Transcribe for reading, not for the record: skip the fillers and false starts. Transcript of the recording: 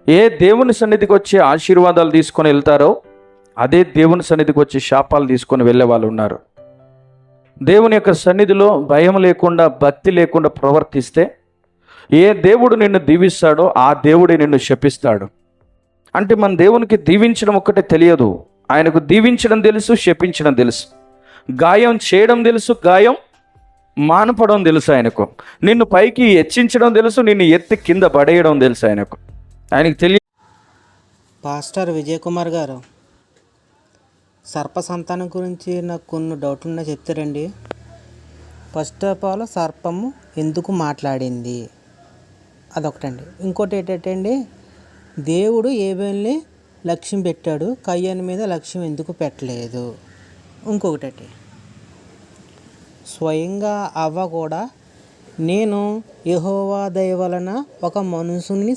ఏ దేవుని సన్నిధికి వచ్చి ఆశీర్వాదాలు తీసుకొని వెళ్తారో అదే దేవుని సన్నిధికి వచ్చి శాపాలు తీసుకొని వెళ్ళే వాళ్ళు ఉన్నారు. దేవుని యొక్క సన్నిధిలో భయం లేకుండా, భక్తి లేకుండా ప్రవర్తిస్తే ఏ దేవుడు నిన్ను దీవిస్తాడో ఆ దేవుడే నిన్ను శపిస్తాడు. అంటే మన దేవునికి దీవించడం ఒక్కటే తెలియదు, ఆయనకు దీవించడం తెలుసు, శపించడం తెలుసు, గాయం చేయడం తెలుసు, గాయం మానపడం తెలుసు ఆయనకు, నిన్ను పైకి హెచ్చించడం తెలుసు, నిన్ను ఎత్తి కింద పడేయడం తెలుసు ఆయనకు తెలియ. పాస్టర్ విజయ్ కుమార్ గారు, సర్ప సంతానం గురించి నాకు కొన్ని డౌట్లు ఉన్నాయి, చెప్తారండి? ఫస్ట్ ఆఫ్ ఆల్, సర్పము ఎందుకు మాట్లాడింది అదొకటండి. ఇంకోటి ఏంటంటే, దేవుడు ఏబేల్ని లక్ష్యం పెట్టాడు, కయ్యని మీద లక్ష్యం ఎందుకు పెట్టలేదు? ఇంకొకటి, స్వయంగా అవ్వ కూడా నేను యెహోవా దయ వలన ఒక మనుషుని